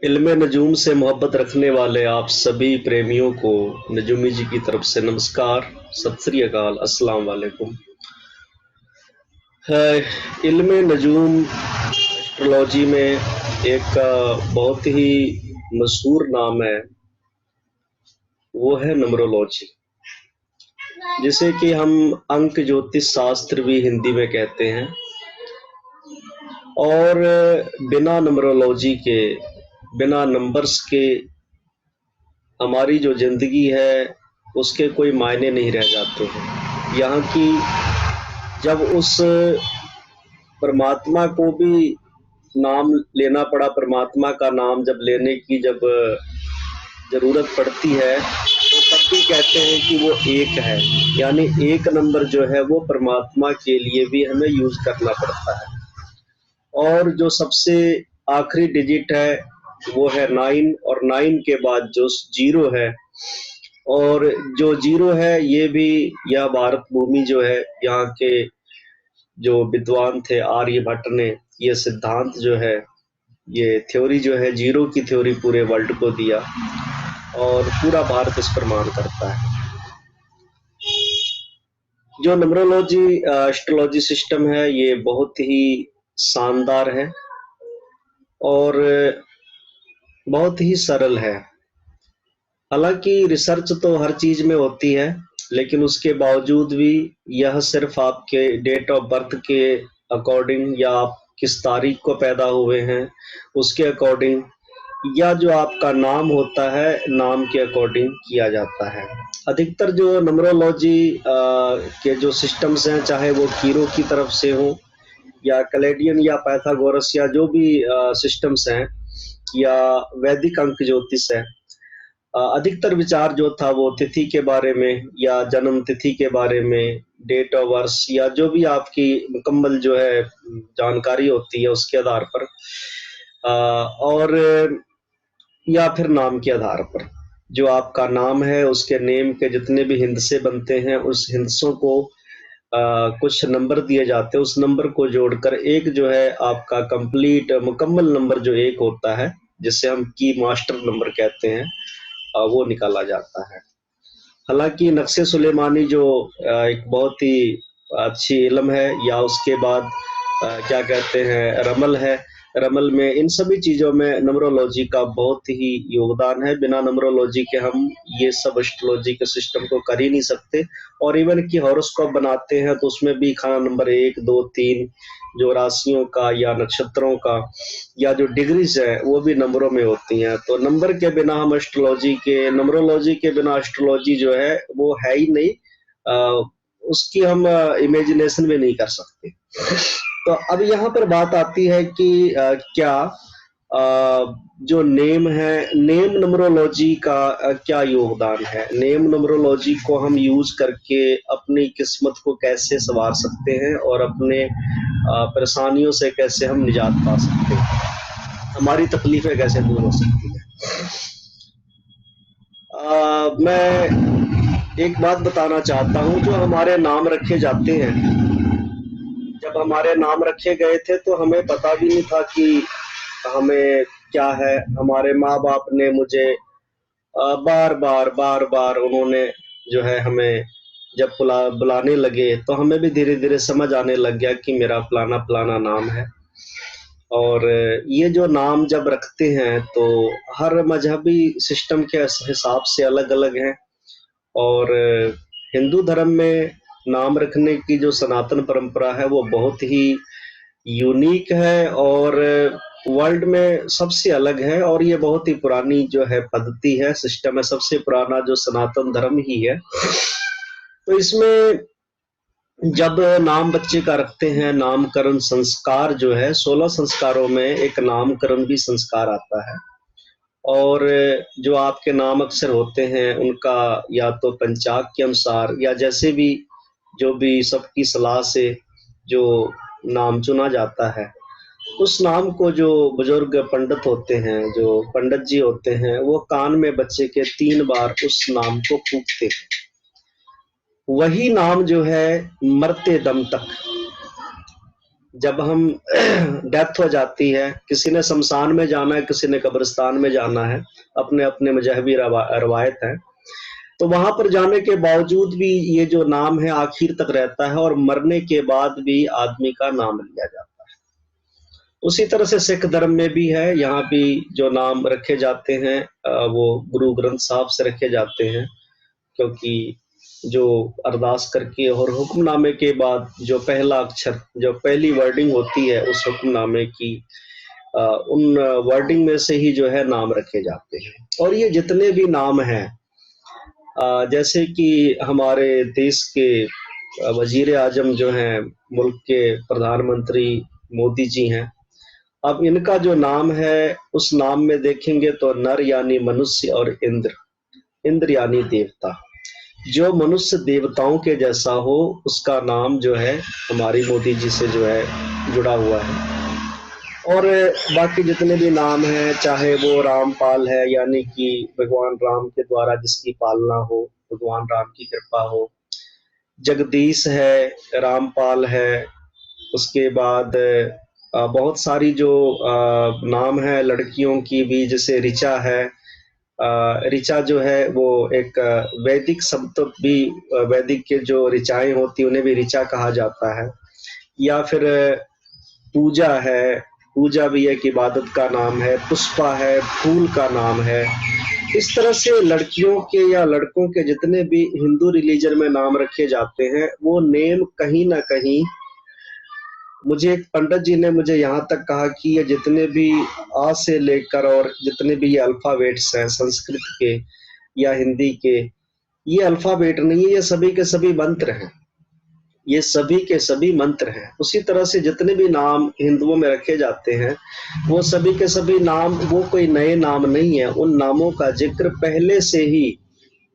इल्म नजूम से मोहब्बत रखने वाले आप सभी प्रेमियों को नजूमी जी की तरफ से नमस्कार, सत श्री अकाल, अस्सलाम वालेकुम। इल्म नजूम एस्ट्रोलॉजी में एक बहुत ही मशहूर नाम है, वो है नंबरोलॉजी, जिसे कि हम अंक ज्योतिष शास्त्र भी हिंदी में कहते हैं। और बिना नंबरोलॉजी के, बिना नंबर्स के हमारी जो जिंदगी है उसके कोई मायने नहीं रह जाते हैं। यहाँ की जब उस परमात्मा को भी नाम लेना पड़ा, परमात्मा का नाम जब लेने की जब जरूरत पड़ती है तो तब भी कहते हैं कि वो एक है, यानी एक नंबर जो है वो परमात्मा के लिए भी हमें यूज करना पड़ता है। और जो सबसे आखिरी डिजिट है वो है 9, और 9 के बाद जो 0 है, और जो 0 है ये भी, यह भारत भूमि जो है, यहाँ के जो विद्वान थे आर्यभट्ट ने ये सिद्धांत जो है, ये थ्योरी जो है, 0 की थ्योरी पूरे वर्ल्ड को दिया और पूरा भारत इस पर मान करता है। जो नंबरोलॉजी एस्ट्रोलॉजी सिस्टम है ये बहुत ही शानदार है और बहुत ही सरल है। हालांकि रिसर्च तो हर चीज में होती है, लेकिन उसके बावजूद भी यह सिर्फ आपके डेट ऑफ बर्थ के अकॉर्डिंग, या आप किस तारीख को पैदा हुए हैं उसके अकॉर्डिंग, या जो आपका नाम होता है नाम के अकॉर्डिंग किया जाता है। अधिकतर जो नंबरोलॉजी के जो सिस्टम्स हैं, चाहे वो कीरो की तरफ से हो या कैलेडियन या पाइथागोरस या जो भी सिस्टम्स हैं, या वैदिक अंक ज्योतिष है, अधिकतर विचार जो था वो तिथि के बारे में या जन्म तिथि के बारे में, डेट ऑफ बर्थ, या जो भी आपकी मुकम्मल जो है जानकारी होती है उसके आधार पर, और या फिर नाम के आधार पर। जो आपका नाम है उसके नेम के जितने भी हिंदसे बनते हैं, उस हिंदसों को कुछ नंबर दिए जाते हैं, उस नंबर को जोड़कर एक जो है आपका कंप्लीट मुकम्मल नंबर जो एक होता है, जिसे हम की मास्टर नंबर कहते हैं, वो निकाला जाता है। हालांकि नक्शे सुलेमानी जो एक बहुत ही अच्छी इल्म है, या उसके बाद क्या कहते हैं रमल है, रमल में इन सभी चीजों में नंबरोलॉजी का बहुत ही योगदान है। बिना नंबरोलॉजी के हम ये सब एस्ट्रोलॉजी के सिस्टम को कर ही नहीं सकते। और इवन की हॉरोस्कोप बनाते हैं तो उसमें भी खाना नंबर 1, 2, 3 जो राशियों का या नक्षत्रों का या जो डिग्रीज है वो भी नंबरों में होती हैं। तो नंबर के बिना हम एस्ट्रोलॉजी के, नंबरोलॉजी के बिना एस्ट्रोलॉजी जो है वो है ही नहीं, उसकी हम इमेजिनेशन भी नहीं कर सकते। तो अब यहाँ पर बात आती है कि क्या जो नेम है, नेम नंबरोलॉजी का क्या योगदान है, नेम नंबरोलॉजी को हम यूज करके अपनी किस्मत को कैसे संवार सकते हैं और अपने परेशानियों से कैसे हम निजात पा सकते हैं, हमारी तकलीफें कैसे दूर हो सकती हैं। मैं एक बात बताना चाहता हूँ, जो हमारे नाम रखे जाते हैं, जब हमारे नाम रखे गए थे तो हमें पता भी नहीं था कि हमें क्या है। हमारे माँ बाप ने मुझे बार बार उन्होंने जो है हमें जब बुलाने लगे तो हमें भी धीरे धीरे समझ आने लग गया कि मेरा फलाना फलाना नाम है। और ये जो नाम जब रखते हैं तो हर मजहबी सिस्टम के हिसाब से अलग अलग है। और हिंदू धर्म में नाम रखने की जो सनातन परंपरा है वो बहुत ही यूनिक है और वर्ल्ड में सबसे अलग है, और ये बहुत ही पुरानी जो है पद्धति है, सिस्टम है, सबसे पुराना जो सनातन धर्म ही है। तो इसमें जब नाम बच्चे का रखते हैं, नामकरण संस्कार जो है, 16 संस्कारों में एक नामकरण भी संस्कार आता है। और जो आपके नाम अक्षर होते हैं उनका या तो पंचांग के अनुसार या जैसे भी जो भी सबकी सलाह से जो नाम चुना जाता है, उस नाम को जो बुजुर्ग पंडित होते हैं, जो पंडित जी होते हैं, वो कान में बच्चे के 3 बार उस नाम को फूंकते हैं। वही नाम जो है मरते दम तक जब हम डेथ हो जाती है, किसी ने शमशान में जाना है, किसी ने कब्रिस्तान में जाना है, अपने-अपने मज़हबी रवायत है। तो वहाँ पर जाने के बावजूद भी ये जो नाम है आखिर तक रहता है और मरने के बाद भी आदमी का नाम लिया जाता है। उसी तरह से सिख धर्म में भी है, यहाँ भी जो नाम रखे जाते हैं वो गुरु ग्रंथ साहब से रखे जाते हैं, क्योंकि जो अरदास करके और हुक्मनामे के बाद जो पहला अक्षर, जो पहली वर्डिंग होती है उस हुक्मनामे की, उन वर्डिंग में से ही जो है नाम रखे जाते हैं। और ये जितने भी नाम हैं, जैसे कि हमारे देश के वजीर आजम जो हैं, मुल्क के प्रधानमंत्री मोदी जी हैं, अब इनका जो नाम है, उस नाम में देखेंगे तो नर यानी मनुष्य और इंद्र, इंद्र यानी देवता। जो मनुष्य देवताओं के जैसा हो, उसका नाम जो है हमारी मोदी जी से जो है जुड़ा हुआ है। और बाकी जितने भी नाम हैं, चाहे वो रामपाल है, यानी कि भगवान राम के द्वारा जिसकी पालना हो, भगवान राम की कृपा हो। जगदीश है, रामपाल है, उसके बाद बहुत सारी जो नाम है लड़कियों की भी, जैसे ऋचा है। ऋचा जो है वो एक वैदिक शब्द भी, वैदिक के जो ऋचाएं होती हैं उन्हें भी ऋचा कहा जाता है। या फिर पूजा है, पूजा भी एक इबादत का नाम है। पुष्पा है, फूल का नाम है। इस तरह से लड़कियों के या लड़कों के जितने भी हिंदू रिलीजन में नाम रखे जाते हैं, वो नेम कहीं ना कहीं, मुझे एक पंडित जी ने मुझे यहाँ तक कहा कि ये जितने भी आ से लेकर और जितने भी ये अल्फाबेट्स हैं संस्कृत के या हिंदी के, ये अल्फाबेट नहीं है, ये सभी के सभी मंत्र हैं। ये सभी के सभी मंत्र हैं। उसी तरह से जितने भी नाम हिंदुओं में रखे जाते हैं, वो सभी के सभी नाम, वो कोई नए नाम नहीं है। उन नामों का जिक्र पहले से ही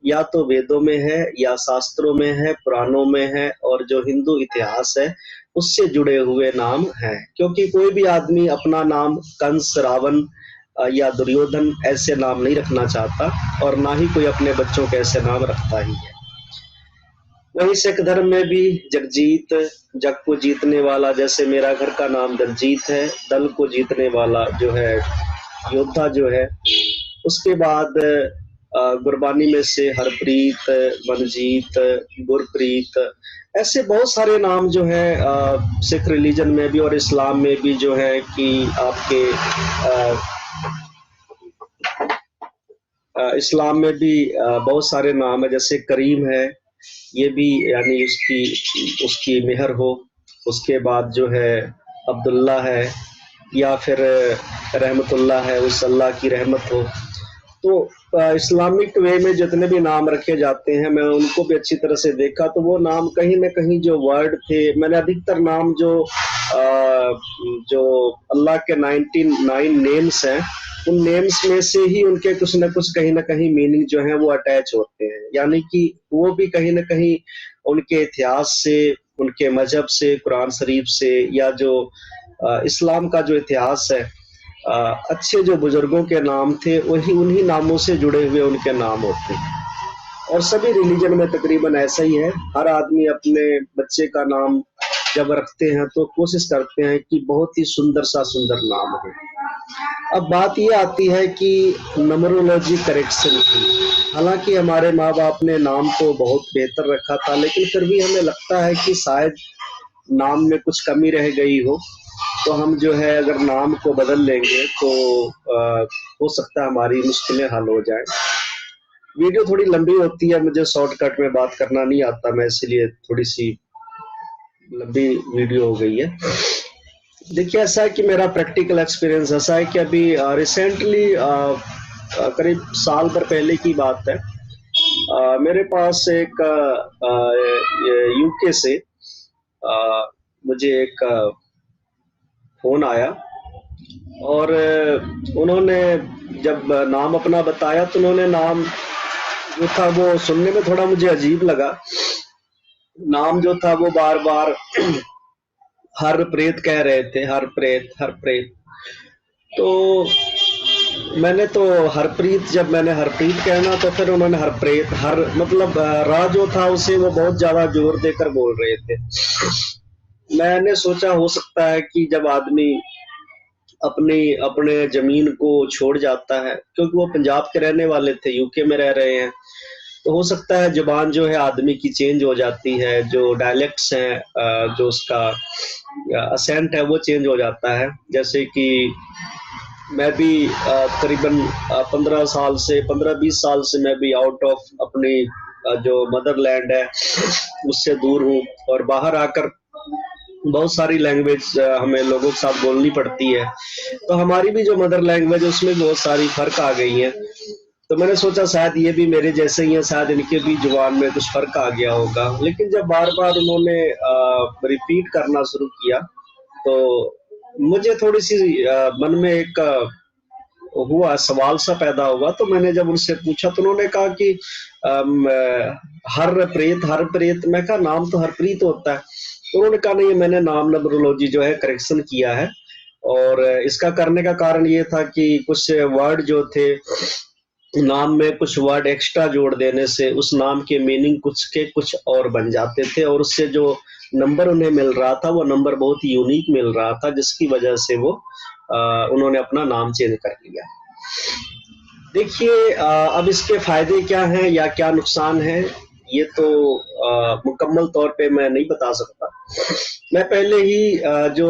या तो वेदों में है, या शास्त्रों में है, पुराणों में है, और जो हिंदू इतिहास है उससे जुड़े हुए नाम हैं। क्योंकि कोई भी आदमी अपना नाम कंस, रावण या दुर्योधन ऐसे नाम नहीं रखना चाहता, और ना ही कोई अपने बच्चों के ऐसे नाम रखता ही है। वही सिख धर्म में भी जगजीत, जग को जीतने वाला, जैसे मेरा घर का नाम दलजीत है, दल को जीतने वाला जो है, योद्धा जो है। उसके बाद गुरबानी में से हरप्रीत, मनजीत, गुरप्रीत, ऐसे बहुत सारे नाम जो है सिख रिलीजन में भी और इस्लाम में भी जो है कि आपके इस्लाम में भी बहुत सारे नाम है। जैसे करीम है, ये भी यानी उसकी उसकी मेहर हो। उसके बाद जो है अब्दुल्ला है, या फिर रहमतुल्लाह है, उस अल्लाह की रहमत हो। तो इस्लामिक वे में जितने भी नाम रखे जाते हैं, मैं उनको भी अच्छी तरह से देखा, तो वो नाम कहीं ना कहीं जो वर्ड थे, मैंने अधिकतर नाम जो अल्लाह के 99 नेम्स हैं, उन नेम्स में से ही उनके कुछ ना कुछ कहीं ना कहीं मीनिंग जो है वो अटैच होते हैं। यानी कि वो भी कहीं ना कहीं उनके इतिहास से, उनके मजहब से, कुरान शरीफ से, या जो इस्लाम का जो इतिहास है, अच्छे जो बुजुर्गों के नाम थे, वही उन्हीं नामों से जुड़े हुए उनके नाम होते हैं। और सभी रिलीजन में तकरीबन ऐसा ही है। हर आदमी अपने बच्चे का नाम जब रखते हैं तो कोशिश करते हैं कि बहुत ही सुंदर सा सुंदर नाम हो। अब बात ये आती है कि नंबरोलॉजी करेक्शन की। हालांकि हमारे माँ बाप ने नाम तो बहुत बेहतर रखा था, लेकिन फिर भी हमें लगता है कि शायद नाम में कुछ कमी रह गई हो, तो हम जो है अगर नाम को बदल लेंगे तो हो सकता है हमारी मुश्किलें हल हो जाए। वीडियो थोड़ी लंबी होती है, मुझे शॉर्टकट में बात करना नहीं आता, मैं इसलिए थोड़ी सी लंबी वीडियो हो गई है। देखिए, ऐसा है कि मेरा प्रैक्टिकल एक्सपीरियंस ऐसा है कि अभी रिसेंटली करीब साल भर पहले की बात है, मेरे पास एक यूके से मुझे एक फोन आया, और उन्होंने जब नाम अपना बताया तो उन्होंने नाम जो था वो सुनने में थोड़ा मुझे अजीब लगा। नाम जो था वो बार बार हरप्रीत कह रहे थे, हरप्रीत हरप्रीत। तो मैंने तो हरप्रीत, जब मैंने हरप्रीत कहना तो फिर उन्होंने हरप्रीत, हर मतलब रा जो था उसे वो बहुत ज्यादा जोर देकर बोल रहे थे। मैंने सोचा हो सकता है कि जब आदमी अपनी अपने ज़मीन को छोड़ जाता है, क्योंकि वो पंजाब के रहने वाले थे, यूके में रह रहे हैं, तो हो सकता है ज़ुबान जो है आदमी की चेंज हो जाती है, जो डायलेक्ट्स हैं जो उसका असेंट है वो चेंज हो जाता है। जैसे कि मैं भी करीबन 15 साल से 15-20 साल से मैं भी आउट ऑफ अपनी जो मदरलैंड है उससे दूर हूँ, और बाहर आकर बहुत सारी लैंग्वेज हमें लोगों के साथ बोलनी पड़ती है, तो हमारी भी जो मदर लैंग्वेज है उसमें बहुत सारी फ़र्क आ गई हैं। तो मैंने सोचा शायद ये भी मेरे जैसे ही हैं, शायद इनके भी ज़ुबान में कुछ फ़र्क आ गया होगा। लेकिन जब बार-बार उन्होंने रिपीट करना शुरू किया, तो मुझे थोड़ी-सी मन में एक हुआ सवाल सा पैदा हुआ। तो मैंने जब उनसे पूछा तो उन्होंने कहा कि हरप्रीत, मैं कहा नाम तो हरप्रीत होता है। तो उन्होंने कहा नहीं, मैंने नाम नंबरोलॉजी जो है करेक्शन किया है, और इसका करने का कारण ये था कि कुछ वर्ड जो थे नाम में, कुछ वर्ड एक्स्ट्रा जोड़ देने से उस नाम के मीनिंग कुछ के कुछ और बन जाते थे, और उससे जो नंबर उन्हें मिल रहा था वो नंबर बहुत ही यूनिक मिल रहा था, जिसकी वजह से वो उन्होंने अपना नाम चेंज कर लिया। देखिए अब इसके फायदे क्या हैं या क्या नुकसान है, ये तो मुकम्मल तौर पे मैं नहीं बता सकता। मैं पहले ही जो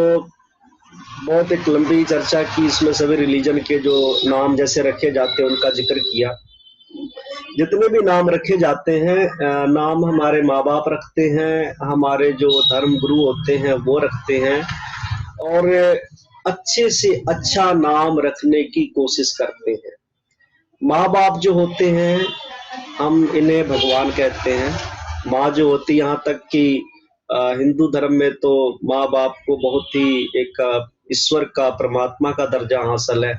बहुत एक लंबी चर्चा की, इसमें सभी रिलीजन के जो नाम जैसे रखे जाते हैं उनका जिक्र किया। जितने भी नाम रखे जाते हैं, नाम हमारे माँ बाप रखते हैं, हमारे जो धर्म गुरु होते हैं वो रखते हैं, और अच्छे से अच्छा नाम रखने की कोशिश करते हैं। माँ बाप जो होते हैं हम इन्हें भगवान कहते हैं। माँ जो होती है, यहाँ तक कि हिंदू धर्म में तो माँ बाप को बहुत ही एक ईश्वर का, परमात्मा का दर्जा हासिल है,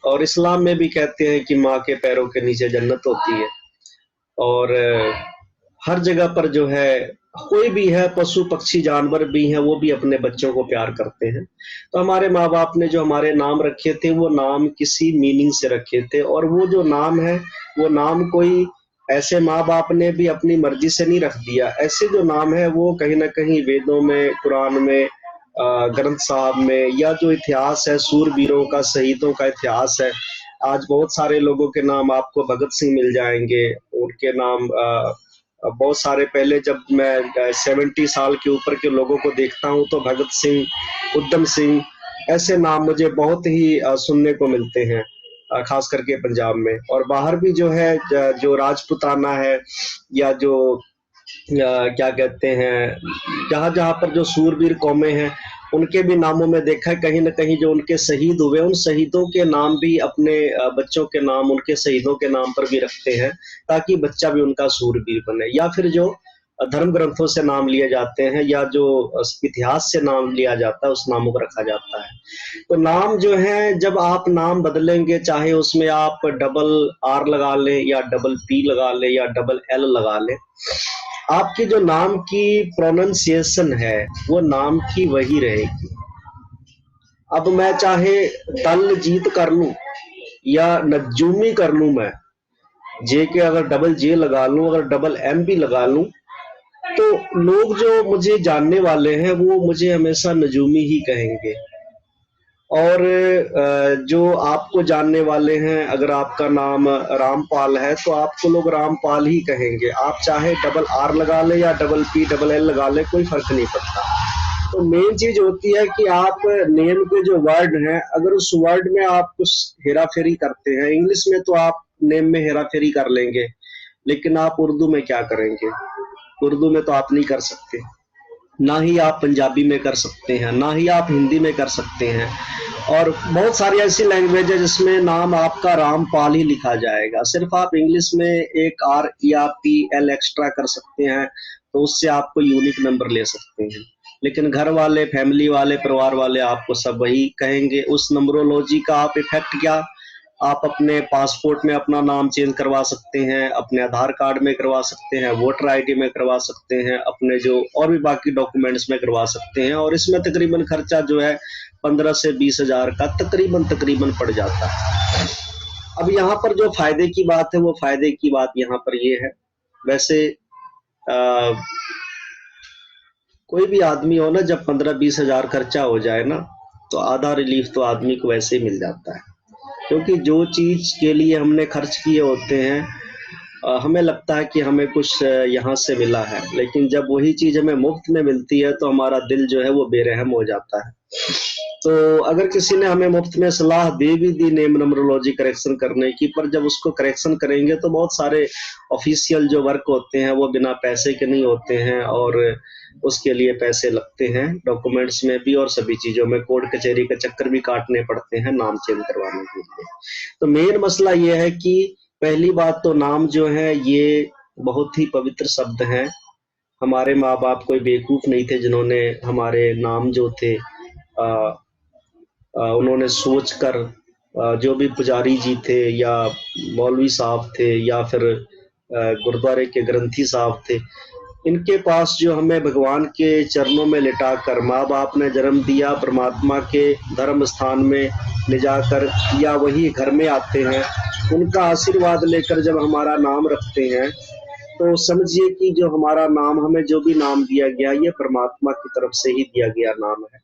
और इस्लाम में भी कहते हैं कि माँ के पैरों के नीचे जन्नत होती है। और हर जगह पर जो है, कोई भी है, पशु पक्षी जानवर भी हैं, वो भी अपने बच्चों को प्यार करते हैं। तो हमारे माँ बाप ने जो हमारे नाम रखे थे वो नाम किसी मीनिंग से रखे थे, और वो जो नाम है वो नाम कोई ऐसे माँ बाप ने भी अपनी मर्जी से नहीं रख दिया। ऐसे जो नाम है वो कहीं ना कहीं वेदों में, कुरान में, ग्रंथ साहब में, या जो इतिहास है सूरवीरों का, शहीदों का इतिहास है। आज बहुत सारे लोगों के नाम आपको भगत सिंह मिल जाएंगे, उनके नाम बहुत सारे, पहले जब मैं 70 साल के ऊपर के लोगों को देखता हूँ तो भगत सिंह, उधम सिंह, ऐसे नाम मुझे बहुत ही सुनने को मिलते हैं, खास करके पंजाब में। और बाहर भी जो है, जो राजपुताना है, या जो क्या कहते हैं, जहाँ जहाँ पर जो सूरवीर कौमें हैं उनके भी नामों में देखा है कहीं ना कहीं जो उनके शहीद हुए, उन शहीदों के नाम भी अपने बच्चों के नाम उनके शहीदों के नाम पर भी रखते हैं, ताकि बच्चा भी उनका सूरवीर बने। या फिर जो धर्म ग्रंथों से नाम लिए जाते हैं, या जो इतिहास से नाम लिया जाता है, उस नामों को रखा जाता है। तो नाम जो है, जब आप नाम बदलेंगे, चाहे उसमें आप डबल आर लगा लें, या डबल पी लगा लें, या डबल एल लगा लें, आपकी जो नाम की प्रोनाउंसिएशन है वो नाम की वही रहेगी। अब मैं चाहे तल जीत कर लूं या नजूमी कर लूं, मैं जे के अगर डबल जे लगा लूं, अगर डबल एम भी लगा लूं, तो लोग जो मुझे जानने वाले हैं वो मुझे हमेशा नजूमी ही कहेंगे। और जो आपको जानने वाले हैं, अगर आपका नाम रामपाल है तो आपको लोग रामपाल ही कहेंगे। आप चाहे डबल आर लगा ले या डबल पी डबल एल लगा ले, कोई फर्क नहीं पड़ता। तो मेन चीज होती है कि आप नेम के जो वर्ड हैं, अगर उस वर्ड में आप कुछ हेरा फेरी करते हैं, इंग्लिश में तो आप नेम में हेरा फेरी कर लेंगे, लेकिन आप उर्दू में क्या करेंगे? उर्दू में तो आप नहीं कर सकते, ना ही आप पंजाबी में कर सकते हैं, ना ही आप हिंदी में कर सकते हैं। और बहुत सारी ऐसी लैंग्वेज है जिसमें नाम आपका रामपाल ही लिखा जाएगा, सिर्फ आप इंग्लिश में एक आर या पी एल एक्स्ट्रा कर सकते हैं, तो उससे आपको यूनिक नंबर ले सकते हैं। लेकिन घर वाले, फैमिली वाले, परिवार वाले आपको सब वही कहेंगे। उस नंबरोलॉजी का आप इफेक्ट क्या, आप अपने पासपोर्ट में अपना नाम चेंज करवा सकते हैं, अपने आधार कार्ड में करवा सकते हैं, वोटर आईडी में करवा सकते हैं, अपने जो और भी बाकी डॉक्यूमेंट्स में करवा सकते हैं। और इसमें तकरीबन खर्चा जो है 15 से 20 हजार का तकरीबन पड़ जाता है। अब यहाँ पर जो फायदे की बात है, वो फायदे की बात यहाँ पर ये है, वैसे कोई भी आदमी हो ना, जब 15-20 हजार खर्चा हो जाए ना, तो आधा रिलीफ तो आदमी को वैसे ही मिल जाता है। क्योंकि जो चीज के लिए हमने खर्च किए होते हैं, हमें लगता है कि हमें कुछ यहाँ से मिला है, लेकिन जब वही चीज हमें मुफ्त में मिलती है तो हमारा दिल जो है वो बेरहम हो जाता है। तो अगर किसी ने हमें मुफ्त में सलाह दे भी दी नेम नंबरोलॉजी करेक्शन करने की, पर जब उसको करेक्शन करेंगे तो बहुत सारे ऑफिशियल जो वर्क होते हैं वो बिना पैसे के नहीं होते हैं, और उसके लिए पैसे लगते हैं, डॉक्यूमेंट्स में भी और सभी चीजों में कोर्ट कचहरी के चक्कर भी काटने पड़ते हैं नाम चेंज करवाने के लिए। तो मेन मसला ये है कि पहली बात तो नाम जो है ये बहुत ही पवित्र शब्द हैं। हमारे माँ बाप कोई बेवकूफ नहीं थे जिन्होंने हमारे नाम जो थे उन्होंने सोच कर, जो भी पुजारी जी थे या मौलवी साहब थे या फिर गुरुद्वारे के ग्रंथी साहब थे, इनके पास जो हमें भगवान के चरणों में लिटाकर माँ बाप ने जन्म दिया, परमात्मा के धर्म स्थान में ले जाकर या वही घर में आते हैं, उनका आशीर्वाद लेकर जब हमारा नाम रखते हैं, तो समझिए कि जो हमारा नाम, हमें जो भी नाम दिया गया, ये परमात्मा की तरफ से ही दिया गया नाम है।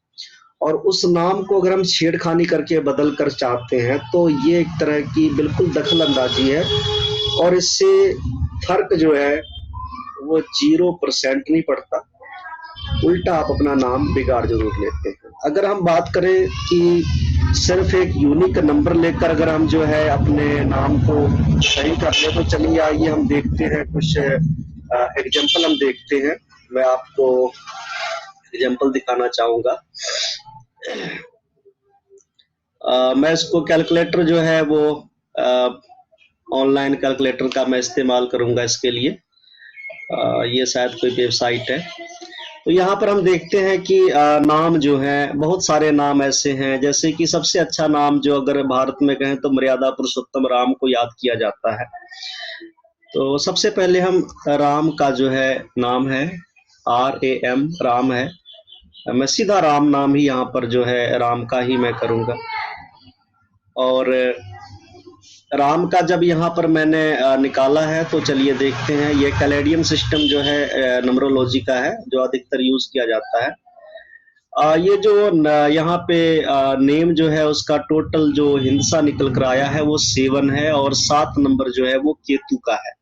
और उस नाम को अगर हम छेड़खानी करके बदल कर चाहते हैं तो ये एक तरह की बिल्कुल दखल अंदाजी है, और इससे फर्क जो है वो 0% नहीं पड़ता, उल्टा आप अपना नाम बिगाड़ जरूर लेते हैं। अगर हम बात करें कि सिर्फ एक यूनिक नंबर लेकर अगर हम जो है अपने नाम को सही कर ले, तो चलिए आइए हम देखते हैं कुछ एग्जाम्पल हम देखते हैं। मैं आपको एग्जाम्पल दिखाना चाहूंगा। मैं इसको कैलकुलेटर जो है वो ऑनलाइन कैलकुलेटर का मैं इस्तेमाल करूंगा इसके लिए। ये शायद कोई वेबसाइट है। तो यहाँ पर हम देखते हैं कि नाम जो है, बहुत सारे नाम ऐसे हैं, जैसे कि सबसे अच्छा नाम जो अगर भारत में कहें तो मर्यादा पुरुषोत्तम राम को याद किया जाता है। तो सबसे पहले हम राम का जो है नाम है RAM, राम है। मैं सीधा राम नाम ही यहाँ पर जो है राम का ही मैं करूंगा। और राम का जब यहाँ पर मैंने निकाला है तो चलिए देखते हैं। ये कैलेडियन सिस्टम जो है नंबरोलॉजी का है, जो अधिकतर यूज किया जाता है। ये जो यहाँ पे नेम जो है उसका टोटल जो हिंसा निकल कर आया है वो 7 है, और 7 नंबर जो है वो केतु का है।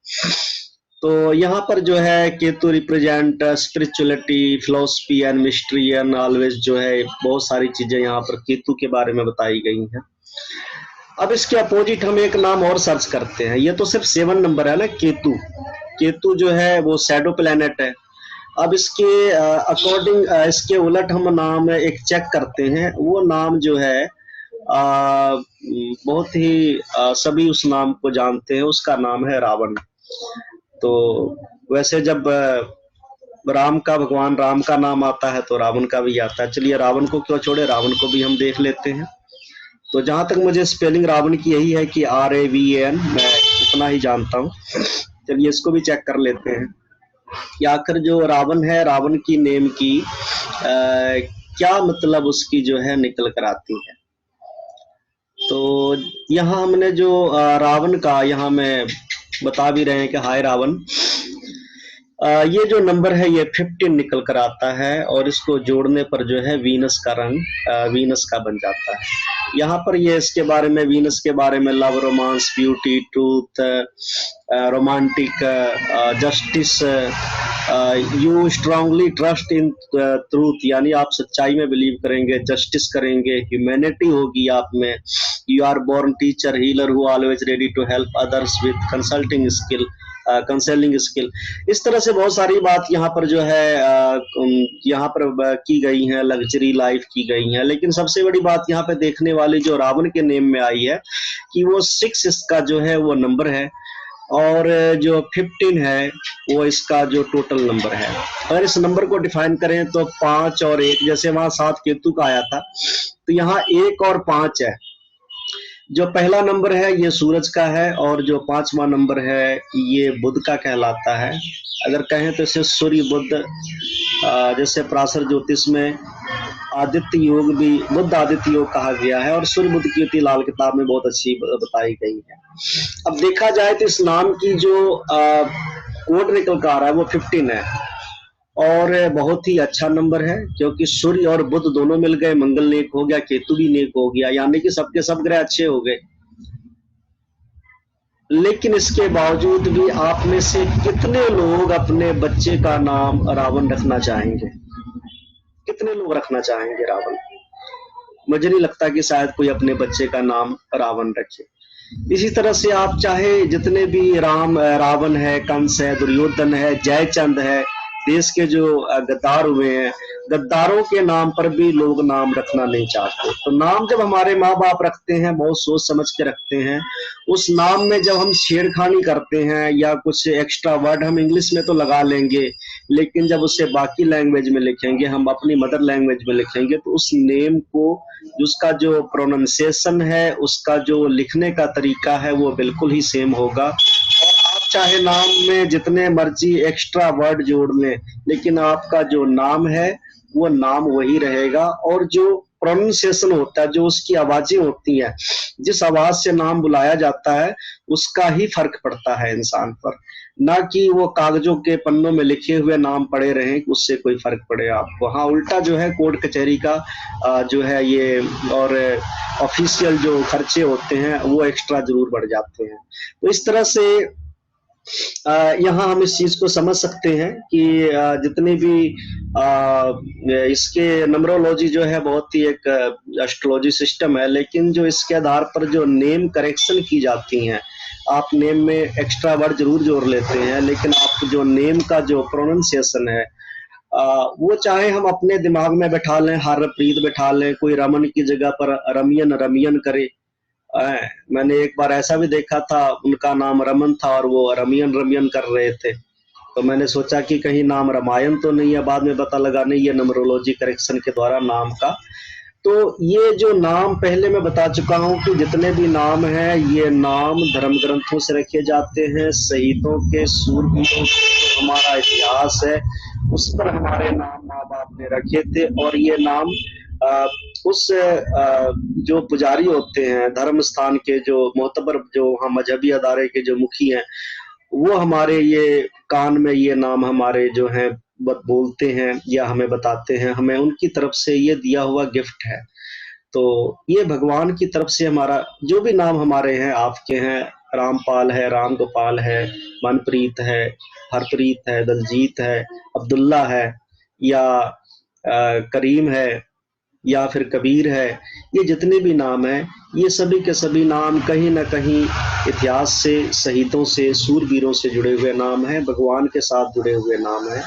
तो यहाँ पर जो है Ketu represent spirituality, philosophy and mystery and always, जो है बहुत सारी चीजें यहाँ पर केतु के बारे में बताई गई हैं। अब इसके अपोजिट हम एक नाम और सर्च करते हैं। ये तो सिर्फ 7 नंबर है ना, केतु। केतु जो है वो शैडो प्लैनेट है। अब इसके अकॉर्डिंग इसके उलट हम नाम एक चेक करते हैं। वो नाम जो है बहुत ही सभी उस नाम को जानते हैं, उसका नाम है रावण। तो वैसे जब राम का, भगवान राम का नाम आता है तो रावण का भी आता है। चलिए रावण को क्यों छोड़े, रावण को भी हम देख लेते हैं। तो जहां तक मुझे स्पेलिंग रावण की यही है कि RAVAN, मैं उतना ही जानता हूँ। चलिए इसको भी चेक कर लेते हैं कि आखिर जो रावण है, रावण की नेम की क्या मतलब उसकी जो है निकल कर आती है। तो यहाँ हमने जो रावण का, यहाँ मैं बता भी रहे हैं कि हाय रावण, ये जो नंबर है ये 15 निकल कर आता है, और इसको जोड़ने पर जो है वीनस का रंग वीनस का बन जाता है। यहाँ पर ये इसके बारे में, वीनस के बारे में, love, romance, beauty, truth, romantic, justice, you strongly trust in truth, यानी आप सच्चाई में बिलीव करेंगे, जस्टिस करेंगे, ह्यूमैनिटी होगी आप में, you are born teacher, healer who always ready to help others with consulting skill, consulting skill. इस तरह से बहुत सारी बात यहाँ पर जो है यहाँ पर की गई है, लग्जरी लाइफ की गई है। लेकिन सबसे बड़ी बात यहाँ पे देखने वाली जो रावण के नेम में आई है कि वो 6 इसका जो है वो नंबर है, और जो 15 है वो इसका जो टोटल नंबर है। अगर इस नंबर को डिफाइन करें तो 5 और 1, जैसे वहां 7 केतु का आया था, तो यहाँ 1 और 5 है। जो पहला नंबर है ये सूरज का है, और जो 5वां नंबर है ये बुध का कहलाता है। अगर कहें तो इसे सूर्य बुध, जैसे पराशर ज्योतिष में आदित्य योग भी बुध आदित्य योग कहा गया है, और सूर्य बुध की युति लाल किताब में बहुत अच्छी बताई गई है। अब देखा जाए तो इस नाम की जो कोड निकल कर आ रहा है वो 15 है, और बहुत ही अच्छा नंबर है, क्योंकि सूर्य और बुध दोनों मिल गए, मंगल नेक हो गया, केतु भी नेक हो गया, यानी कि सबके सब ग्रह अच्छे हो गए। लेकिन इसके बावजूद भी आप में से कितने लोग अपने बच्चे का नाम रावण रखना चाहेंगे? कितने लोग रखना चाहेंगे रावण? मुझे नहीं लगता कि शायद कोई अपने बच्चे का नाम रावण रखे। इसी तरह से आप चाहे जितने भी रावण है, कंस है, दुर्योधन है, जयचंद है, देश के जो गद्दार हुए हैं, गद्दारों के नाम पर भी लोग नाम रखना नहीं चाहते। तो नाम जब हमारे माँ बाप रखते हैं, बहुत सोच समझ के रखते हैं। उस नाम में जब हम छेड़खानी करते हैं या कुछ एक्स्ट्रा वर्ड हम इंग्लिश में तो लगा लेंगे, लेकिन जब उसे बाकी लैंग्वेज में लिखेंगे, हम अपनी मदर लैंग्वेज में लिखेंगे, तो उस नेम को, उसका जो प्रोनाउंसिएशन है, उसका जो लिखने का तरीका है, वो बिल्कुल ही सेम होगा। और आप चाहे नाम में जितने मर्जी एक्स्ट्रा वर्ड जोड़ लें, लेकिन आपका जो नाम है वो नाम वही रहेगा। और जो प्रोनाउंसिएशन होता है, जो उसकी आवाजें होती हैं, जिस आवाज से नाम बुलाया जाता है, उसका ही फर्क पड़ता है इंसान पर, ना कि वो कागजों के पन्नों में लिखे हुए नाम पड़े रहें, उससे कोई फर्क पड़े आपको। हाँ, उल्टा जो है कोर्ट कचहरी का जो है ये, और ऑफिशियल जो खर्चे होते हैं वो एक्स्ट्रा जरूर बढ़ जाते हैं। तो इस तरह से यहाँ हम इस चीज को समझ सकते हैं कि जितनी भी इसके नंबरोलॉजी जो है बहुत ही एक एस्ट्रोलॉजी सिस्टम है, लेकिन जो इसके आधार पर जो नेम करेक्शन की जाती हैं, आप नेम में एक्स्ट्रा वर्ड जरूर जोड़ लेते हैं, लेकिन आप जो नेम का जो प्रोनाउंसिएशन है, वो चाहे हम अपने दिमाग में बैठा लें, हरप्रीत बैठा लें, कोई रमन की जगह पर रमियन रमियन करे। मैंने एक बार ऐसा भी देखा था, उनका नाम रमन था और वो रमियन रमियन कर रहे थे, तो मैंने सोचा कि कहीं नाम रामायण तो नहीं है, बाद में पता लगा नहीं, ये नंबरोलॉजी करेक्शन के द्वारा नाम का। तो ये जो नाम पहले मैं बता चुका हूं कि जितने भी नाम हैं, ये नाम धर्म ग्रंथों से रखे जाते हैं, शहीदों के, सूरवीरों के, हमारा इतिहास है उस पर हमारे नाम माँ बाप ने रखे थे। और ये नाम आ, उस जो पुजारी होते हैं धर्म स्थान के, जो मोतबर, जो हम मजहबी अदारे के जो मुखी हैं, वो हमारे ये कान में ये नाम हमारे जो हैं बोलते हैं या हमें बताते हैं, हमें उनकी तरफ से ये दिया हुआ गिफ्ट है। तो ये भगवान की तरफ से हमारा जो भी नाम हमारे हैं, आपके हैं, रामपाल है, राम गोपाल है, मनप्रीत है, हरप्रीत है, दलजीत है, अब्दुल्ला है, या करीम है, या फिर कबीर है, ये जितने भी नाम हैं, ये सभी के सभी नाम कहीं ना कहीं इतिहास से, शहीदों से, सूरवीरों से जुड़े हुए नाम हैं, भगवान के साथ जुड़े हुए नाम हैं।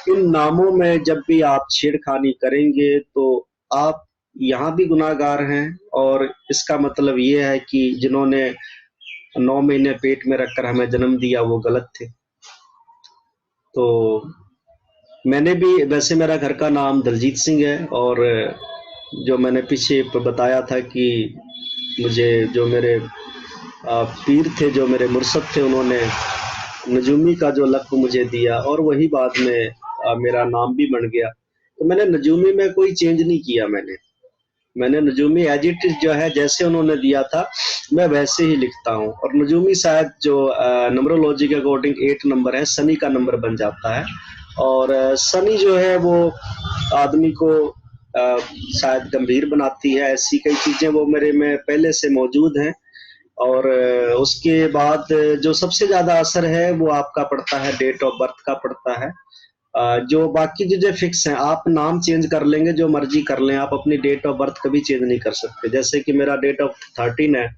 इन नामों में जब भी आप छेड़खानी करेंगे तो आप यहाँ भी गुनाहगार हैं, और इसका मतलब ये है कि जिन्होंने 9 महीने पेट में रखकर हमें जन्म दिया वो गलत थे। तो मैंने भी, वैसे मेरा घर का नाम दलजीत सिंह है, और जो मैंने पीछे बताया था कि मुझे जो मेरे पीर थे, जो मेरे मुर्शद थे, उन्होंने नजूमी का जो लक़्ब मुझे दिया, और वही बाद में मेरा नाम भी बन गया। तो मैंने नजूमी में कोई चेंज नहीं किया, मैंने नजूमी एज इट इज जो है, जैसे उन्होंने दिया था मैं वैसे ही लिखता हूँ। और नजूमी शायद जो नंबरोलॉजी के अकॉर्डिंग 8 नंबर है, शनि का नंबर बन जाता है। और शनि जो है वो आदमी को शायद गंभीर बनाती है, ऐसी कई चीजें वो मेरे में पहले से मौजूद हैं। और उसके बाद जो सबसे ज्यादा असर है वो आपका पड़ता है, डेट ऑफ बर्थ का पड़ता है। जो बाकी चीजें फिक्स हैं, आप नाम चेंज कर लेंगे, जो मर्जी कर लें, आप अपनी डेट ऑफ बर्थ कभी चेंज नहीं कर सकते। जैसे कि मेरा डेट ऑफ 13 है,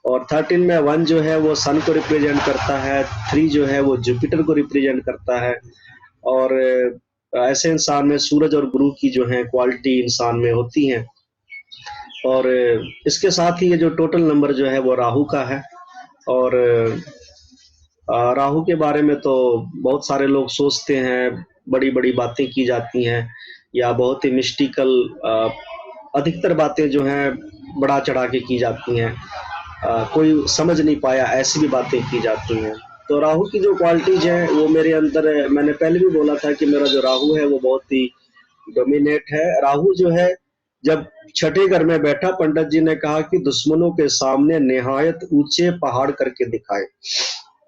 और 13 में 1 जो है वो सन को रिप्रेजेंट करता है, 3 जो है वो जुपिटर को रिप्रेजेंट करता है। और ऐसे इंसान में सूरज और गुरु की जो है क्वालिटी इंसान में होती हैं। और इसके साथ ही ये जो टोटल नंबर जो है वो राहु का है। और राहु के बारे में तो बहुत सारे लोग सोचते हैं, बड़ी बड़ी बातें की जाती हैं, या बहुत ही मिस्टिकल अधिकतर बातें जो हैं बढ़ा चढ़ा के की जाती हैं, कोई समझ नहीं पाया ऐसी भी बातें की जाती हैं। तो राहु की जो क्वालिटीज हैं वो मेरे अंदर है। मैंने पहले भी बोला था कि मेरा जो राहु है वो बहुत ही डोमिनेट है। राहु जो है जब छठे घर में बैठा, पंडित जी ने कहा कि दुश्मनों के सामने निहायत ऊंचे पहाड़ करके दिखाए।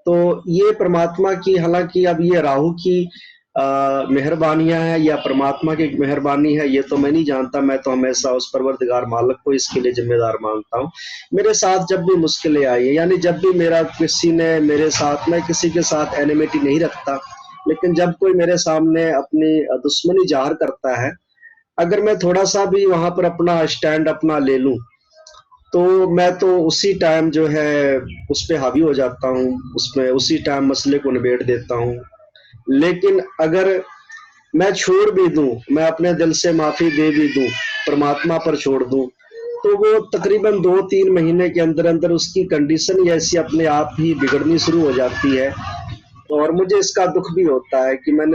तो ये परमात्मा की, हालांकि अब ये राहु की मेहरबानियाँ हैं या परमात्मा की मेहरबानी है, ये तो मैं नहीं जानता। मैं तो हमेशा उस परवरदिगार मालिक को इसके लिए ज़िम्मेदार मानता हूँ। मेरे साथ जब भी मुश्किलें आई हैं, यानी जब भी मेरा किसी ने मेरे साथ, मैं किसी के साथ एनिमिटी नहीं रखता, लेकिन जब कोई मेरे सामने अपनी दुश्मनी ज़ाहिर करता है, अगर मैं थोड़ा-सा भी वहाँ पर अपना स्टैंड अपना ले लूँ, तो मैं तो उसी टाइम जो है उस पे हावी हो जाता हूँ, उसमें उसी टाइम मसले को निबेड़ देता हूँ। लेकिन अगर मैं छोड़ भी दूँ, मैं अपने दिल से माफ़ी दे भी दूँ, परमात्मा पर छोड़ दूँ, तो वो तकरीबन 2-3 महीने के अंदर-अंदर उसकी कंडीशन ही ऐसी अपने आप ही बिगड़नी शुरू हो जाती है। और मुझे इसका दुःख भी होता है कि मैं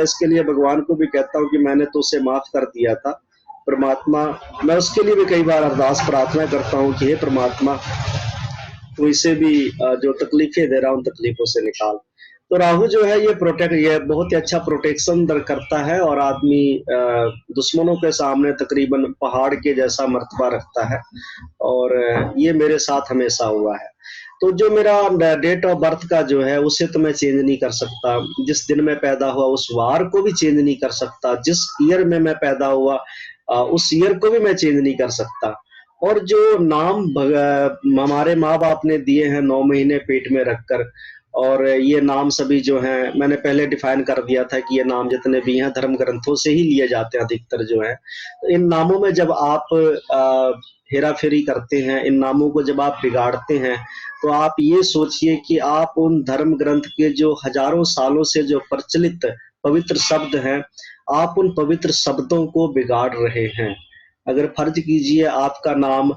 इसके लिए भगवान को भी कहता हूँ कि मैंने तो उसे माफ़ कर दिया था। परमात्मा, मैं उसके लिए भी कई बार अरदास प्रार्थना करता हूँ कि हे परमात्मा, तो इसे भी जो तकलीफें दे रहा हूँ, उन तकलीफों से निकाल। तो राहु जो है ये बहुत ही अच्छा प्रोटेक्शन करता है, और आदमी दुश्मनों के सामने तकरीबन पहाड़ के जैसा मर्तबा रखता है, और ये मेरे साथ हमेशा हुआ है। तो जो मेरा डेट ऑफ बर्थ का जो है उसे तो मैं चेंज नहीं कर सकता, जिस दिन मैं पैदा हुआ उस वार को भी चेंज नहीं कर सकता, जिस ईयर में मैं पैदा हुआ उस ईयर को भी मैं चेंज नहीं कर सकता। और जो नाम हमारे माँ बाप ने दिए हैं 9 महीने पेट में रखकर, और ये नाम सभी जो हैं, मैंने पहले डिफाइन कर दिया था कि ये नाम जितने भी हैं धर्म ग्रंथों से ही लिए जाते हैं अधिकतर जो है। तो इन नामों में जब आप हेरा फेरी करते हैं, इन नामों को जब आप बिगाड़ते हैं, तो आप ये सोचिए कि आप उन धर्म ग्रंथ के जो हजारों सालों से जो प्रचलित पवित्र शब्द हैं, आप उन पवित्र शब्दों को बिगाड़ रहे हैं। अगर फर्ज कीजिए आपका नाम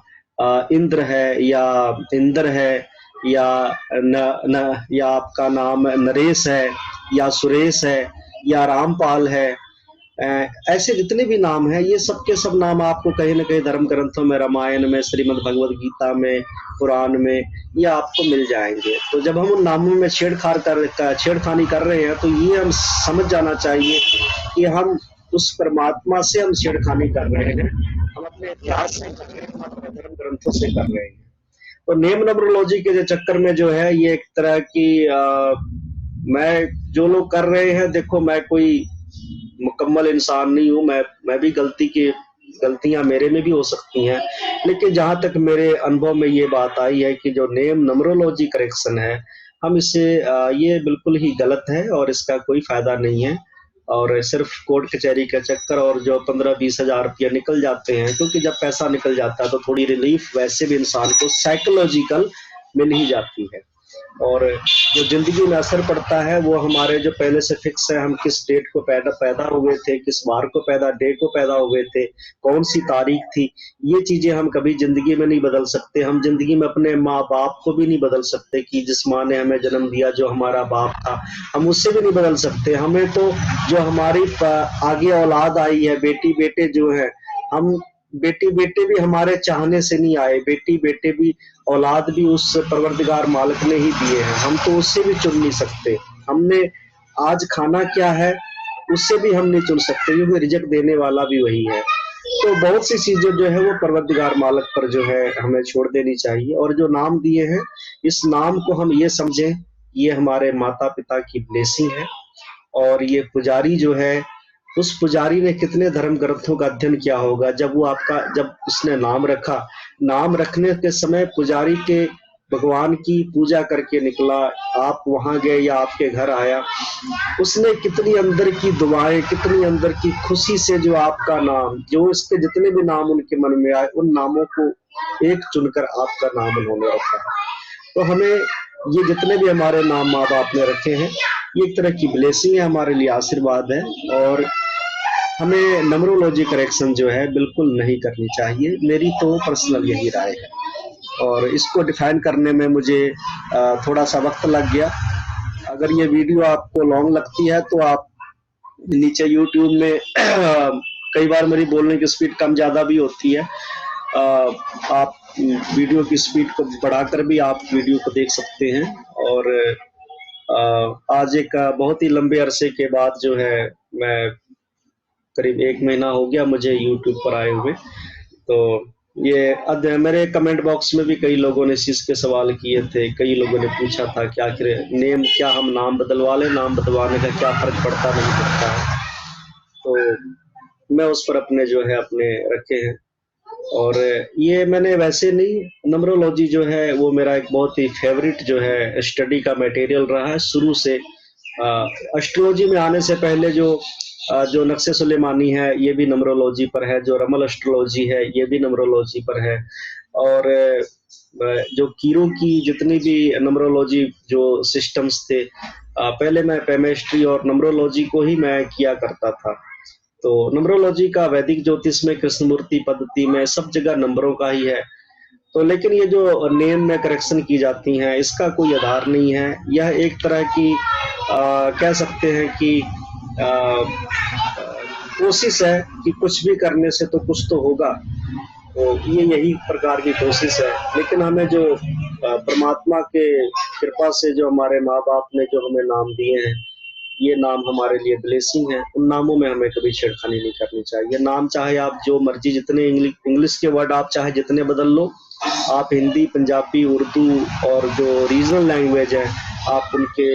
इंद्र है या इंद्र है, या न न या आपका नाम नरेश है या सुरेश है या रामपाल है, ऐसे जितने भी नाम हैं, ये सब के सब नाम आपको कहीं न कहीं धर्म ग्रंथों में, रामायण में, श्रीमद् भगवद गीता में, कुरान में, ये आपको मिल जाएँगे। तो जब हम उन नामों में छेड़खानी कर रहे हैं, तो ये हम समझ जाना चाहिए कि हम उस परमात्मा से हम छेड़खानी कर रहे हैं। हम अपने इतिहास से कर रहे हैं, हम अपने धर्म ग्रंथों से कर रहे हैं। तो नेम न्यूमरोलॉजी के जो चक्कर में जो है, ये एक तरह की मैं जो लोग कर रहे हैं, देखो मैं कोई मुकम्मल इंसान नहीं हूँ, मैं भी गलतियाँ मेरे में भी हो सकती हैं। लेकिन जहाँ तक मेरे अनुभव में ये बात आई है कि जो नेम न्यूमरोलॉजी करेक्शन है, हम इसे ये बिल्कुल ही गलत है, और इसका कोई फ़ायदा नहीं है। और सिर्फ़ कोर्ट कचहरी का चक्कर, और जो 15-20 हज़ार रुपया निकल जाते हैं, क्योंकि जब पैसा निकल जाता है तो थोड़ी रिलीफ़ वैसे भी इंसान को साइकोलॉजिकल मिल ही जाती है। और जो ज़िंदगी में असर पड़ता है, वो हमारे जो पहले से फिक्स है, हम किस डेट को पैदा पैदा हुए थे, किस वार को डे को पैदा हुए थे, कौन-सी तारीख थी, ये चीज़ें हम कभी ज़िंदगी में नहीं बदल सकते। हम ज़िंदगी में अपने माँ-बाप को भी नहीं बदल सकते कि जिस माँ ने हमें जन्म दिया, जो हमारा बाप था, हम उससे भी नहीं बदल सकते। हमें तो जो हमारी आगे औलाद आई है, बेटी-बेटे जो हैं, हम बेटी-बेटे भी हमारे चाहने से नहीं आए, बेटी-बेटे भी, औलाद भी उस परवरदिगार मालिक ने ही दिए हैं, हम तो उससे भी चुन नहीं सकते। हमने आज खाना क्या है, उससे भी हम नहीं चुन सकते, क्योंकि रिज़्क देने वाला भी वही है। तो बहुत सी चीज़ें जो है वो परवरदिगार मालिक पर जो है हमें छोड़ देनी चाहिए, और जो नाम दिए हैं, इस नाम को हम ये समझें, ये हमारे माता-पिता की ब्लेसिंग है। और ये पुजारी जो है, उस पुजारी ने कितने धर्म ग्रंथों का अध्ययन किया होगा, जब उसने नाम रखा, नाम रखने के समय पुजारी के भगवान की पूजा करके निकला, आप वहां गए या आपके घर आया, उसने कितनी अंदर की दुआएं, कितनी अंदर की खुशी से जो आपका नाम, जो इसके जितने भी नाम उनके मन में आए, उन नामों को एक चुनकर आपका नाम उन्होंने रखा। तो हमें ये जितने भी हमारे नाम माँ बाप ने रखे हैं, ये एक तरह की ब्लेसिंग है, हमारे लिए आशीर्वाद है। और हमें नंबरोलॉजी करेक्शन जो है बिल्कुल नहीं करनी चाहिए, मेरी तो पर्सनल यही राय है। और इसको डिफाइन करने में मुझे थोड़ा सा वक्त लग गया। अगर ये वीडियो आपको लॉन्ग लगती है तो आप नीचे यूट्यूब में कई बार मेरी बोलने की स्पीड कम ज़्यादा भी होती है, आप वीडियो की स्पीड को बढ़ाकर भी आप वीडियो को देख सकते हैं। और आज एक बहुत ही लंबे अरसे के बाद जो है, मैं करीब 1 महीना हो गया मुझे यूट्यूब पर आए हुए, तो ये मेरे कमेंट बॉक्स में भी कई लोगों ने इस चीज के सवाल किए थे, कई लोगों ने पूछा था कि आखिर नेम क्या हम नाम बदलवा लें, नाम बदलवाने का क्या फर्क पड़ता नहीं पड़ता है। तो मैं उस पर अपने जो है अपने रखे हैं। और ये मैंने वैसे नहीं, नंबरोलॉजी जो है वो मेरा एक बहुत ही फेवरेट जो है स्टडी का मटेरियल रहा है शुरू से। एस्ट्रोलॉजी में आने से पहले जो नक्शे सुलेमानी है ये भी नंबरोलॉजी पर है, जो रमल एस्ट्रोलॉजी है ये भी नंबरोलॉजी पर है। और जो कीरो की जितनी भी नंबरोलॉजी जो सिस्टम्स थे, पहले मैं पेमेस्ट्री और नंबरोलॉजी को ही मैं किया करता था। तो नंबरोलॉजी का वैदिक ज्योतिष में, कृष्णमूर्ति पद्धति में सब जगह नंबरों का ही है। तो लेकिन ये जो नेम में करेक्शन की जाती हैं इसका कोई आधार नहीं है। यह एक तरह की कह सकते हैं कि कोशिश है कि कुछ भी करने से तो कुछ तो होगा। तो ये यही प्रकार की कोशिश है। लेकिन हमें जो परमात्मा के कृपा से जो हमारे माँ बाप ने जो हमें नाम दिए हैं, ये नाम हमारे लिए ब्लेसिंग है। उन नामों में हमें कभी छेड़खानी नहीं करनी चाहिए। नाम चाहे आप जो मर्जी जितने इंग्लिश के वर्ड आप चाहे जितने बदल लो, आप हिंदी, पंजाबी, उर्दू और जो रीजनल लैंग्वेज है आप उनके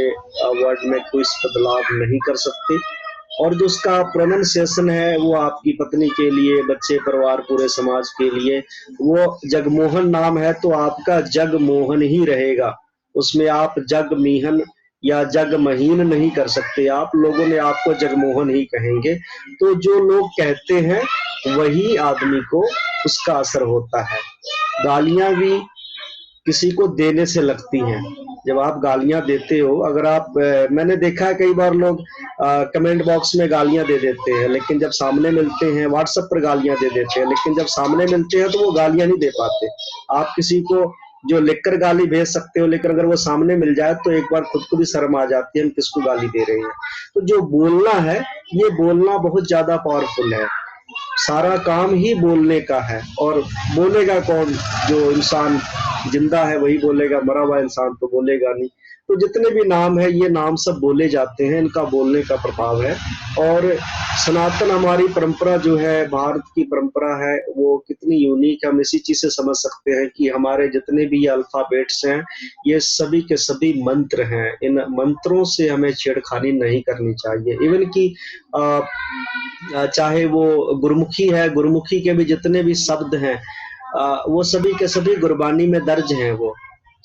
वर्ड में कोई बदलाव नहीं कर सकते। और जो उसका प्रोनाउंसिएशन है वो आपकी पत्नी के लिए, बच्चे, परिवार, पूरे समाज के लिए वो जगमोहन नाम है तो आपका जगमोहन ही रहेगा। उसमें आप जगमीहन या जगमहीन नहीं कर सकते। आप लोगों ने आपको जगमोहन ही कहेंगे। तो जो लोग कहते हैं वही आदमी को उसका असर होता है। गालियां भी किसी को देने से लगती हैं। जब आप गालियां देते हो, अगर आप मैंने देखा है कई बार लोग कमेंट बॉक्स में गालियां दे देते हैं, लेकिन जब सामने मिलते हैं व्हाट्सएप पर गालियां दे देते हैं, लेकिन जब सामने मिलते हैं तो वो गालियां नहीं दे पाते। आप किसी को जो लिखकर गाली भेज सकते हो, लेकिन अगर वो सामने मिल जाए तो एक बार खुद को भी शर्म आ जाती है हम किसको गाली दे रहे हैं। तो जो बोलना है, ये बोलना बहुत ज्यादा पावरफुल है। सारा काम ही बोलने का है। और बोलेगा कौन? जो इंसान जिंदा है वही बोलेगा, मरा हुआ इंसान तो बोलेगा नहीं। तो जितने भी नाम है ये नाम सब बोले जाते हैं, इनका बोलने का प्रभाव है। और सनातन हमारी परंपरा जो है, भारत की परंपरा है, वो कितनी यूनिक है हम इसी चीज से समझ सकते हैं कि हमारे जितने भी अल्फाबेट्स हैं ये सभी के सभी मंत्र हैं। इन मंत्रों से हमें छेड़खानी नहीं करनी चाहिए। इवन की चाहे वो गुरमुखी है, गुरमुखी के भी जितने भी शब्द हैं वो सभी के सभी गुरबानी में दर्ज हैं। वो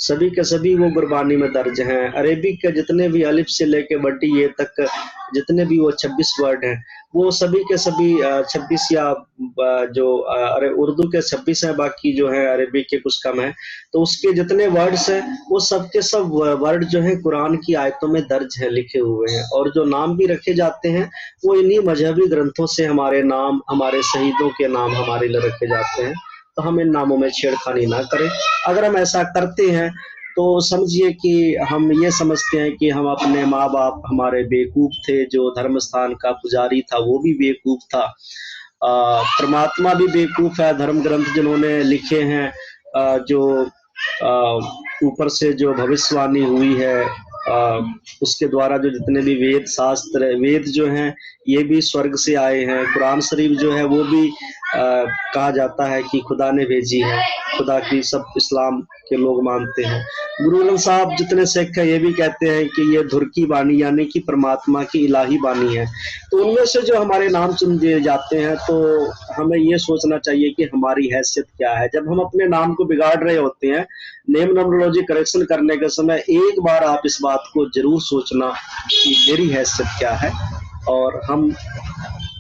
सभी के सभी वो गुरबानी में दर्ज हैं। अरेबिक के जितने भी अलिफ से लेके बड्डी ये तक जितने भी वो 26 वर्ड हैं, वो सभी के सभी 26 या जो अरे उर्दू के 26 हैं, बाकी जो है अरेबिक के कुछ कम है। तो उसके जितने वर्ड्स हैं वो सब के सब वर्ड जो है कुरान की आयतों में दर्ज है, लिखे हुए हैं। और जो नाम भी रखे जाते हैं वो इन्हीं मजहबी ग्रंथों से हमारे नाम, हमारे शहीदों के नाम हमारे लिए रखे जाते हैं। तो हम इन नामों में छेड़खानी ना करें। अगर हम ऐसा करते हैं तो समझिए कि हम ये समझते हैं कि हम अपने माँ बाप हमारे बेवकूफ थे, जो धर्म स्थान का पुजारी था वो भी बेवकूफ था, परमात्मा भी बेवकूफ है। धर्म ग्रंथ जिन्होंने लिखे हैं, जो ऊपर से जो भविष्यवाणी हुई है, उसके द्वारा जो जितने भी वेद शास्त्र, वेद जो हैं ये भी स्वर्ग से आए हैं। कुरान शरीफ जो है वो भी कहा जाता है कि खुदा ने भेजी है, खुदा की सब इस्लाम के लोग मानते हैं। गुरु ग्रंथ साहब जितने सिख हैं ये भी कहते हैं कि ये धुर की बानी यानी कि परमात्मा की इलाही बानी है। तो उनमें से जो हमारे नाम चुन दिए जाते हैं तो हमें ये सोचना चाहिए कि हमारी हैसियत क्या है। जब हम अपने नाम को बिगाड़ रहे होते हैं नेम नंबरोलॉजी करेक्शन करने के समय, एक बार आप इस बात को जरूर सोचना कि मेरी हैसियत क्या है और हम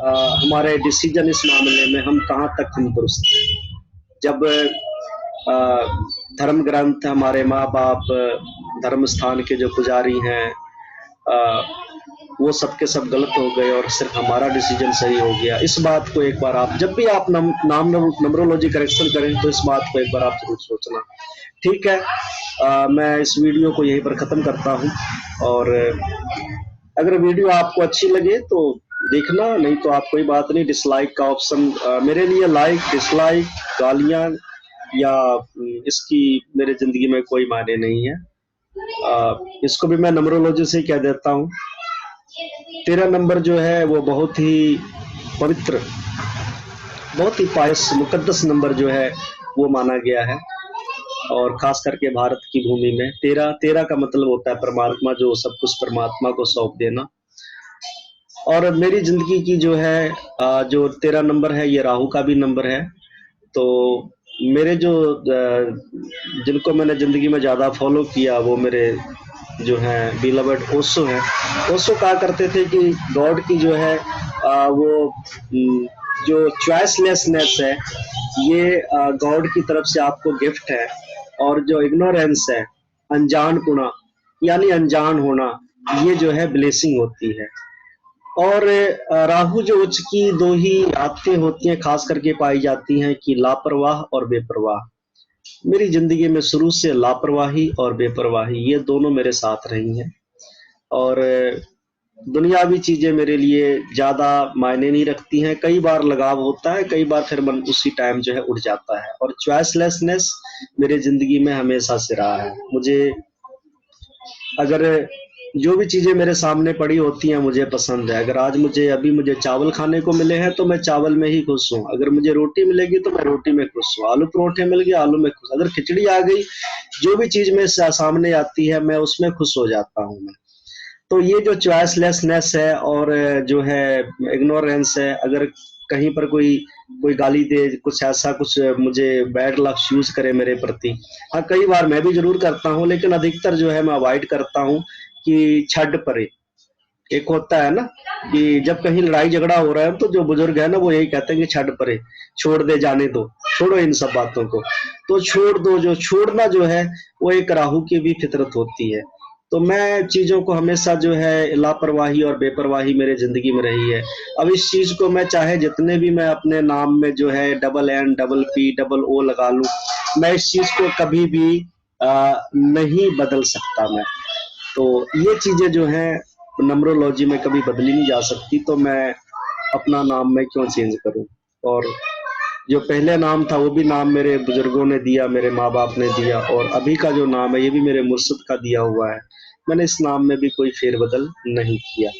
हमारे डिसीजन इस मामले में हम कहाँ तक हम दुरुस्त हैं। जब धर्म ग्रंथ, हमारे माँ बाप, धर्म स्थान के जो पुजारी हैं वो सब के सब गलत हो गए और सिर्फ हमारा डिसीजन सही हो गया, इस बात को एक बार आप जब भी आप नाम नंबरोलॉजी करेक्शन करें तो इस बात को एक बार आप जरूर सोचना। ठीक है, मैं इस वीडियो को यहीं पर खत्म करता हूँ। और अगर वीडियो आपको अच्छी लगे तो देखना, नहीं तो आप कोई बात नहीं, डिसलाइक का ऑप्शन मेरे लिए लाइक, डिसलाइक, गालियां या इसकी मेरे जिंदगी में कोई मायने नहीं है। इसको भी मैं नंबरोलॉजी से कह देता हूँ। 13 नंबर जो है वो बहुत ही पवित्र, बहुत ही पायस, मुकद्दस नंबर जो है वो माना गया है। और खास करके भारत की भूमि में 13 का मतलब होता है परमात्मा, जो सब कुछ परमात्मा को सौंप देना। और मेरी जिंदगी की जो है जो 13 नंबर है, ये राहु का भी नंबर है। तो मेरे जो जिनको मैंने जिंदगी में ज्यादा फॉलो किया, वो मेरे जो है बिलवर्ड ओशो है। ओशो कहा करते थे कि गॉड की जो है वो जो चॉइसलेसनेस है, ये गॉड की तरफ से आपको गिफ्ट है। और जो इग्नोरेंस है, अनजानपुना यानी अनजान होना, ये जो है ब्लेसिंग होती है। और राहु जो उच्च की दो ही आदतें होती हैं, खास करके पाई जाती हैं कि लापरवाह और बेपरवाह। मेरी जिंदगी में शुरू से लापरवाही और बेपरवाही ये दोनों मेरे साथ रही हैं। और दुनियावी चीजें मेरे लिए ज्यादा मायने नहीं रखती हैं। कई बार लगाव होता है, कई बार फिर मन उसी टाइम जो है उड़ जाता है। और चॉइसलेसनेस मेरे जिंदगी में हमेशा से रहा है। मुझे अगर जो भी चीजें मेरे सामने पड़ी होती हैं मुझे पसंद है। अगर आज मुझे चावल खाने को मिले हैं तो मैं चावल में ही खुश हूँ। अगर मुझे रोटी मिलेगी तो मैं रोटी में खुश हूँ। आलू परोठे मिल गए, आलू में खुश। अगर खिचड़ी आ गई, जो भी चीज मेरे सामने आती है मैं उसमें खुश हो जाता हूँ मैं। तो ये जो चॉइसलेसनेस है और जो है इग्नोरेंस है, अगर कहीं पर कोई कोई गाली दे, कुछ ऐसा कुछ मुझे बैड लफ्ज यूज करे मेरे प्रति, हाँ कई बार मैं भी जरूर करता हूँ, लेकिन अधिकतर जो है मैं अवॉइड करता हूँ कि छड परे। एक होता है ना कि जब कहीं लड़ाई झगड़ा हो रहा है तो जो बुजुर्ग है ना वो यही कहते हैं कि छड परे, छोड़ दे, जाने दो, छोड़ो इन सब बातों को। तो छोड़ दो, जो छोड़ना जो है वो एक राहु की भी फितरत होती है। तो मैं चीजों को हमेशा जो है लापरवाही और बेपरवाही मेरे जिंदगी में रही है। अब इस चीज को मैं चाहे जितने भी मैं अपने नाम में जो है double N double P double O लगा लूं, मैं इस चीज को कभी भी नहीं बदल सकता मैं। तो ये चीजें जो हैं नंबरोलॉजी में कभी बदली नहीं जा सकती, तो मैं अपना नाम मैं क्यों चेंज करूं। और जो पहले नाम था वो भी नाम मेरे बुजुर्गों ने दिया, मेरे माँ बाप ने दिया, और अभी का जो नाम है ये भी मेरे मुर्शिद का दिया हुआ है। मैंने इस नाम में भी कोई फेरबदल नहीं किया।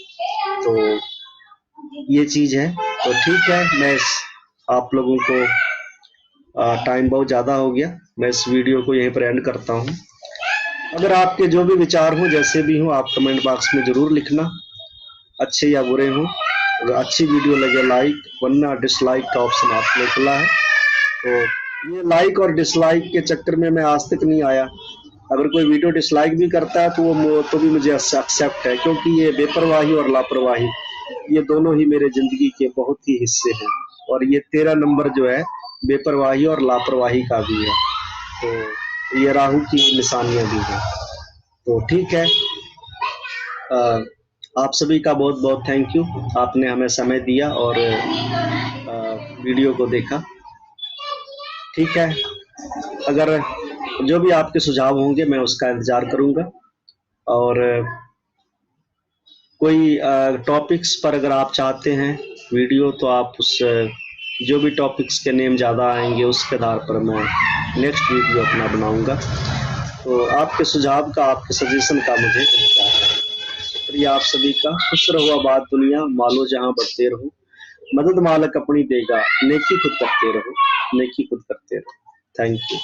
तो ये चीज है। तो ठीक है, मैं आप लोगों को टाइम बहुत ज्यादा हो गया, मैं इस वीडियो को यहीं पर एंड करता हूँ। अगर आपके जो भी विचार हो, जैसे भी हो, आप कमेंट बॉक्स में जरूर लिखना, अच्छे या बुरे हो। अगर अच्छी वीडियो लगे लाइक, वरना डिसलाइक का ऑप्शन आपने खुला है। तो ये लाइक और डिसलाइक के चक्कर में मैं आज तक नहीं आया। अगर कोई वीडियो डिसलाइक भी करता है तो वो तो भी मुझे एक्सेप्ट है, क्योंकि ये बेपरवाही और लापरवाही ये दोनों ही मेरे जिंदगी के बहुत ही हिस्से हैं। और ये 13 नंबर जो है बेपरवाही और लापरवाही का भी है। तो ये राहु की निशानियां भी हैं। तो ठीक है, आप सभी का बहुत बहुत थैंक यू, आपने हमें समय दिया और वीडियो को देखा। ठीक है, अगर जो भी आपके सुझाव होंगे मैं उसका इंतजार करूंगा। और कोई टॉपिक्स पर अगर आप चाहते हैं वीडियो, तो आप उस जो भी टॉपिक्स के नेम ज़्यादा आएंगे उसके आधार पर मैं नेक्स्ट वीडियो अपना बनाऊंगा। तो आपके सुझाव का, आपके सजेशन का मुझे इंतजार है। शुक्रिया आप सभी का। खुश रहो आबाद दुनिया, मालो जहां बढ़ते रहो, मदद मालक अपनी देगा, नेकी खुद करते रहो, नेकी खुद करते रहो। Thank you.